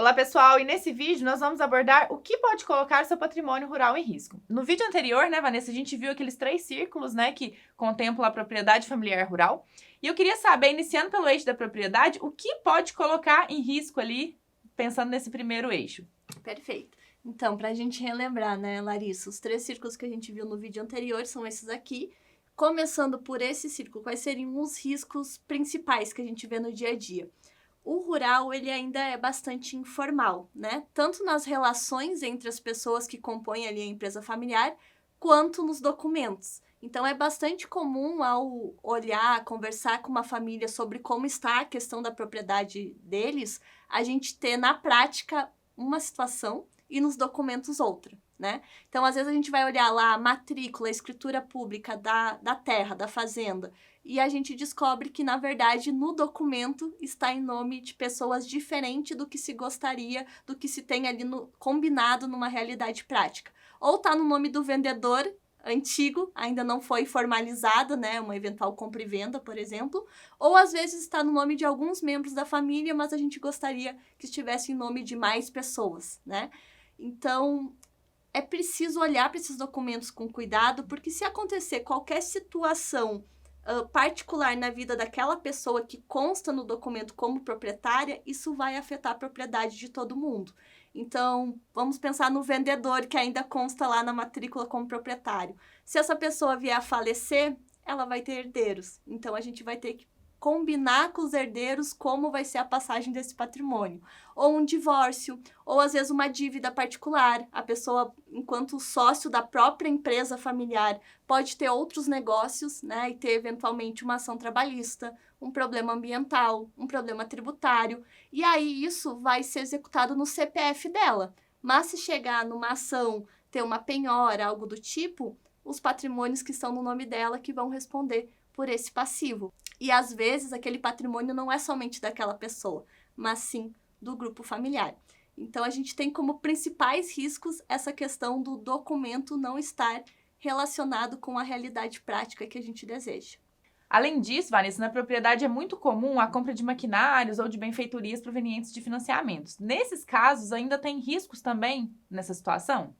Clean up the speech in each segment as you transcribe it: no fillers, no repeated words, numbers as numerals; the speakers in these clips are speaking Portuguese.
Olá pessoal, e nesse vídeo nós vamos abordar o que pode colocar seu patrimônio rural em risco. No vídeo anterior, né, Vanessa, a gente viu aqueles 3 círculos, né, que contemplam a propriedade familiar rural. E eu queria saber, iniciando pelo eixo da propriedade, o que pode colocar em risco ali, pensando nesse primeiro eixo. Perfeito. Então, para a gente relembrar, né, Larissa, os 3 círculos que a gente viu no vídeo anterior são esses aqui. Começando por esse círculo, quais seriam os riscos principais que a gente vê no dia a dia? O rural, ele ainda é bastante informal, né? Tanto nas relações entre as pessoas que compõem ali a empresa familiar, quanto nos documentos. Então, é bastante comum ao olhar, conversar com uma família sobre como está a questão da propriedade deles, a gente ter na prática uma situação e nos documentos outra, né? Então, às vezes a gente vai olhar lá a matrícula, a escritura pública da terra, da fazenda, e a gente descobre que, na verdade, no documento está em nome de pessoas diferentes do que se gostaria, do que se tem ali combinado numa realidade prática. Ou está no nome do vendedor antigo, ainda não foi formalizado, né, uma eventual compra e venda, por exemplo, ou às vezes está no nome de alguns membros da família, mas a gente gostaria que estivesse em nome de mais pessoas, né? Então, é preciso olhar para esses documentos com cuidado, porque se acontecer qualquer situação particular na vida daquela pessoa que consta no documento como proprietária, isso vai afetar a propriedade de todo mundo. Então, vamos pensar no vendedor que ainda consta lá na matrícula como proprietário. Se essa pessoa vier a falecer, ela vai ter herdeiros. Então, a gente vai ter que combinar com os herdeiros como vai ser a passagem desse patrimônio. Ou um divórcio, ou às vezes uma dívida particular. A pessoa, enquanto sócio da própria empresa familiar, pode ter outros negócios, né, e ter eventualmente uma ação trabalhista, um problema ambiental, um problema tributário. E aí isso vai ser executado no CPF dela. Mas se chegar numa ação, ter uma penhora, algo do tipo, os patrimônios que estão no nome dela que vão responder por esse passivo. E às vezes aquele patrimônio não é somente daquela pessoa, mas sim do grupo familiar. Então a gente tem como principais riscos essa questão do documento não estar relacionado com a realidade prática que a gente deseja. Além disso, Vanessa, na propriedade é muito comum a compra de maquinários ou de benfeitorias provenientes de financiamentos. Nesses casos, ainda tem riscos também nessa situação?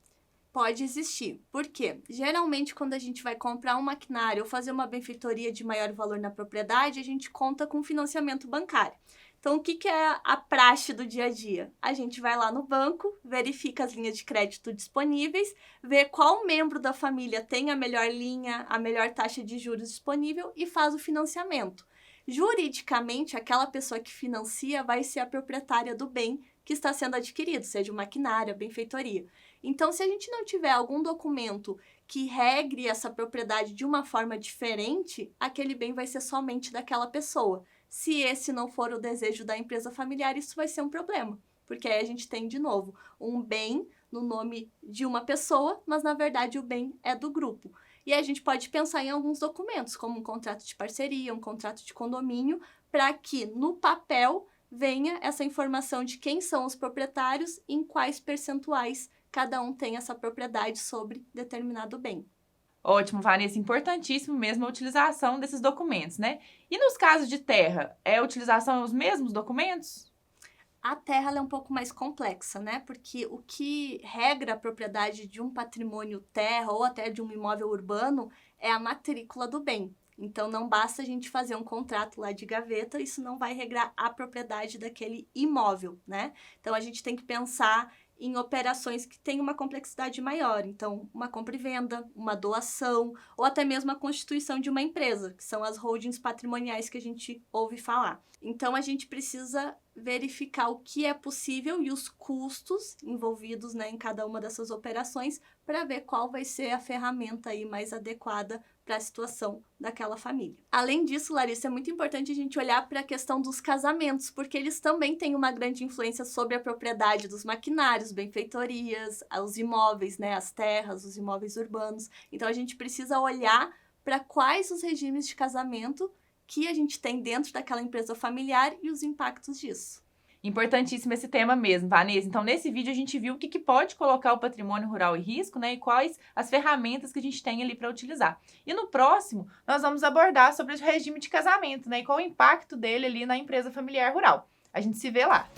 Pode existir. Por quê? Geralmente, quando a gente vai comprar um maquinário ou fazer uma benfeitoria de maior valor na propriedade, a gente conta com financiamento bancário. Então, o que é a praxe do dia a dia? A gente vai lá no banco, verifica as linhas de crédito disponíveis, vê qual membro da família tem a melhor linha, a melhor taxa de juros disponível e faz o financiamento. Juridicamente, aquela pessoa que financia vai ser a proprietária do bem que está sendo adquirido, seja o maquinário, a benfeitoria. Então, se a gente não tiver algum documento que regre essa propriedade de uma forma diferente, aquele bem vai ser somente daquela pessoa. Se esse não for o desejo da empresa familiar, isso vai ser um problema, porque aí a gente tem, de novo, um bem no nome de uma pessoa, mas, na verdade, o bem é do grupo. E a gente pode pensar em alguns documentos, como um contrato de parceria, um contrato de condomínio, para que, no papel, venha essa informação de quem são os proprietários e em quais percentuais cada um tem essa propriedade sobre determinado bem. Ótimo, Vanessa, importantíssimo mesmo a utilização desses documentos, né? E nos casos de terra, a utilização dos mesmos documentos? A terra ela é um pouco mais complexa, né? Porque o que regra a propriedade de um patrimônio terra ou até de um imóvel urbano é a matrícula do bem. Então, não basta a gente fazer um contrato lá de gaveta, isso não vai regrar a propriedade daquele imóvel, né? Então, a gente tem que pensar em operações que têm uma complexidade maior. Então, uma compra e venda, uma doação, ou até mesmo a constituição de uma empresa, que são as holdings patrimoniais que a gente ouve falar. Então, a gente precisa verificar o que é possível e os custos envolvidos, né, em cada uma dessas operações, para ver qual vai ser a ferramenta aí mais adequada para a situação daquela família. Além disso, Larissa, é muito importante a gente olhar para a questão dos casamentos, porque eles também têm uma grande influência sobre a propriedade dos maquinários, benfeitorias, os imóveis, né, as terras, os imóveis urbanos. Então, a gente precisa olhar para quais os regimes de casamento que a gente tem dentro daquela empresa familiar e os impactos disso. Importantíssimo esse tema mesmo, Vanessa. Então, nesse vídeo a gente viu o que pode colocar o patrimônio rural em risco, né? E quais as ferramentas que a gente tem ali para utilizar. E no próximo, nós vamos abordar sobre o regime de casamento, né? E qual o impacto dele ali na empresa familiar rural. A gente se vê lá.